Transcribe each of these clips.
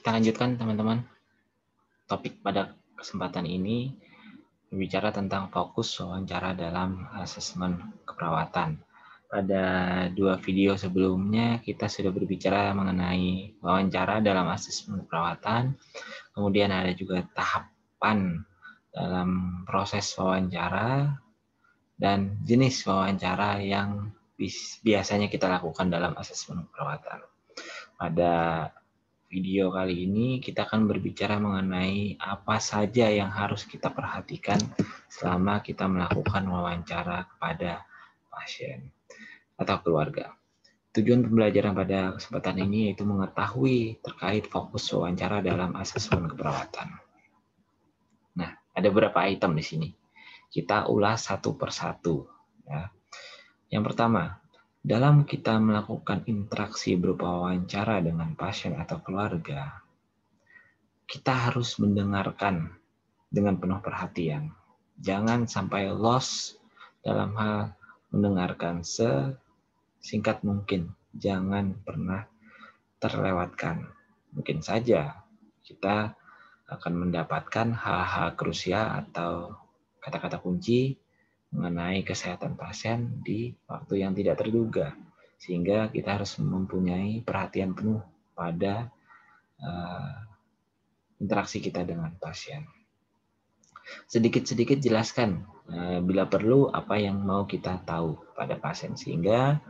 Kita lanjutkan teman-teman. Topik pada kesempatan ini berbicara tentang fokus wawancara dalam asesmen keperawatan. Pada 2 video sebelumnya kita sudah berbicara mengenai wawancara dalam asesmen keperawatan. Kemudian ada juga tahapan dalam proses wawancara dan jenis wawancara yang biasanya kita lakukan dalam asesmen keperawatan. Pada video kali ini kita akan berbicara mengenai apa saja yang harus kita perhatikan selama kita melakukan wawancara kepada pasien atau keluarga. Tujuan pembelajaran pada kesempatan ini yaitu mengetahui terkait fokus wawancara dalam asesmen keperawatan. Nah, ada beberapa item di sini. Kita ulas satu persatu. Ya. Yang pertama, dalam kita melakukan interaksi berupa wawancara dengan pasien atau keluarga, kita harus mendengarkan dengan penuh perhatian. Jangan sampai lost dalam hal mendengarkan sesingkat mungkin. Jangan pernah terlewatkan. Mungkin saja kita akan mendapatkan hal-hal krusial atau kata-kata kunci mengenai kesehatan pasien di waktu yang tidak terduga. Sehingga kita harus mempunyai perhatian penuh pada interaksi kita dengan pasien. Sedikit-sedikit jelaskan bila perlu apa yang mau kita tahu pada pasien sehingga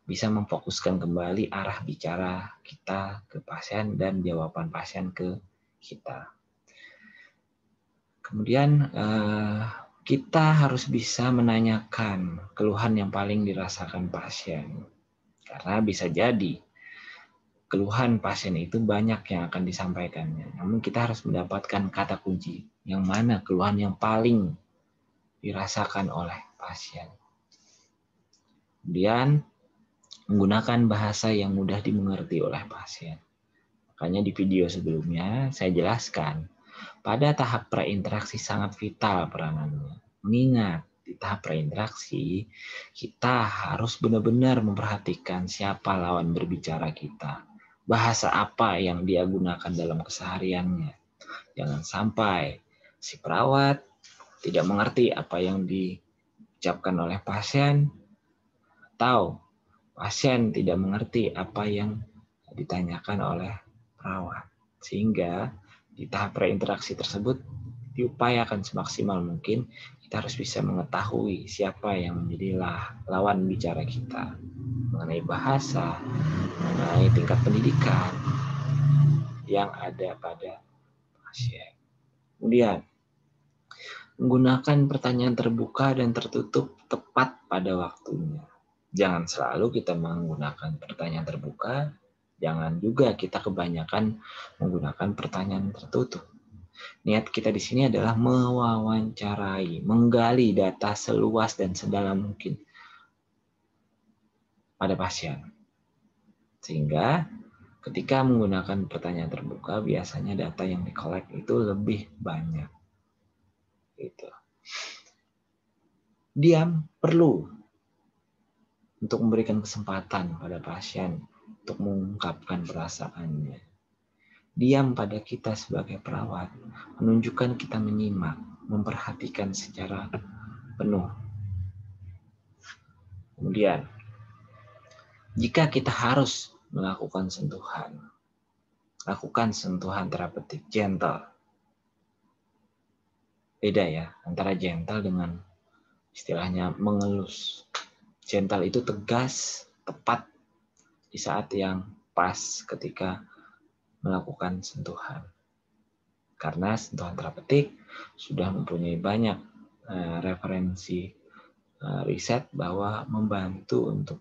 bisa memfokuskan kembali arah bicara kita ke pasien dan jawaban pasien ke kita. Kemudian kita harus bisa menanyakan keluhan yang paling dirasakan pasien. Karena bisa jadi keluhan pasien itu banyak yang akan disampaikannya. Namun kita harus mendapatkan kata kunci yang mana keluhan yang paling dirasakan oleh pasien. Kemudian menggunakan bahasa yang mudah dimengerti oleh pasien. Makanya di video sebelumnya saya jelaskan pada tahap prainteraksi sangat vital peranannya. Mengingat di tahap prainteraksi kita harus benar-benar memperhatikan siapa lawan berbicara kita. Bahasa apa yang dia gunakan dalam kesehariannya. Jangan sampai si perawat tidak mengerti apa yang diucapkan oleh pasien atau pasien tidak mengerti apa yang ditanyakan oleh perawat. Sehingga di tahap reinteraksi tersebut diupayakan semaksimal mungkin kita harus bisa mengetahui siapa yang menjadi lawan bicara kita mengenai bahasa, mengenai tingkat pendidikan yang ada pada pasien. Kemudian menggunakan pertanyaan terbuka dan tertutup tepat pada waktunya. Jangan selalu kita menggunakan pertanyaan terbuka, jangan juga kita kebanyakan menggunakan pertanyaan tertutup. Niat kita di sini adalah mewawancarai, menggali data seluas dan sedalam mungkin pada pasien. Sehingga ketika menggunakan pertanyaan terbuka, biasanya data yang dikolek itu lebih banyak. Gitu. Diam perlu untuk memberikan kesempatan pada pasien untuk mengungkapkan perasaannya. Diam pada kita sebagai perawat menunjukkan kita menyimak, memperhatikan secara penuh. Kemudian, jika kita harus melakukan sentuhan, lakukan sentuhan terapeutik gentle. Beda ya antara gentle dengan istilahnya mengelus. Gentle itu tegas, tepat di saat yang pas ketika melakukan sentuhan. Karena sentuhan terapeutik sudah mempunyai banyak referensi riset bahwa membantu untuk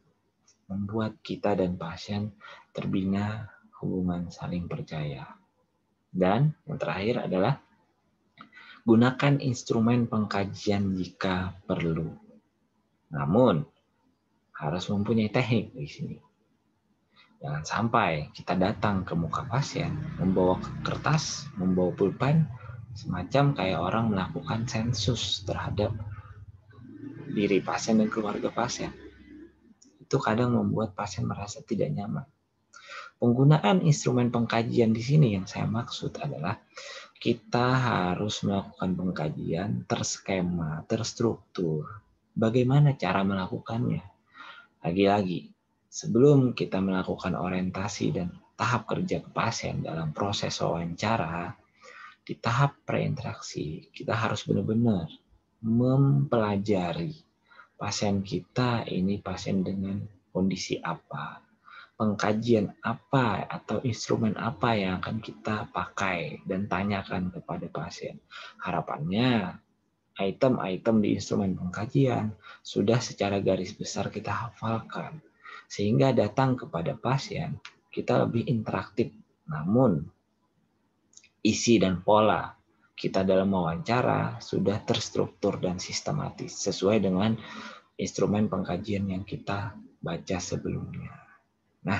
membuat kita dan pasien terbina hubungan saling percaya. Dan yang terakhir adalah gunakan instrumen pengkajian jika perlu. Namun harus mempunyai teknik di sini. Jangan sampai kita datang ke muka pasien, membawa kertas, membawa pulpen, semacam kayak orang melakukan sensus terhadap diri pasien dan keluarga pasien. Itu kadang membuat pasien merasa tidak nyaman. Penggunaan instrumen pengkajian di sini yang saya maksud adalah kita harus melakukan pengkajian terskema, terstruktur. Bagaimana cara melakukannya? Lagi-lagi, sebelum kita melakukan orientasi dan tahap kerja ke pasien dalam proses wawancara, di tahap preinteraksi, kita harus benar-benar mempelajari pasien kita ini pasien dengan kondisi apa, pengkajian apa atau instrumen apa yang akan kita pakai dan tanyakan kepada pasien. Harapannya item-item di instrumen pengkajian sudah secara garis besar kita hafalkan, sehingga datang kepada pasien kita lebih interaktif. Namun isi dan pola kita dalam wawancara sudah terstruktur dan sistematis sesuai dengan instrumen pengkajian yang kita baca sebelumnya. Nah,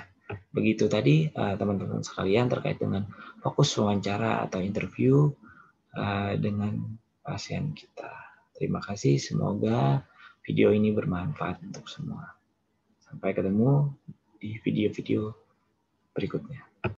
begitu tadi teman-teman sekalian terkait dengan fokus wawancara atau interview dengan pasien kita. Terima kasih, semoga video ini bermanfaat untuk semua. Sampai ketemu di video-video berikutnya.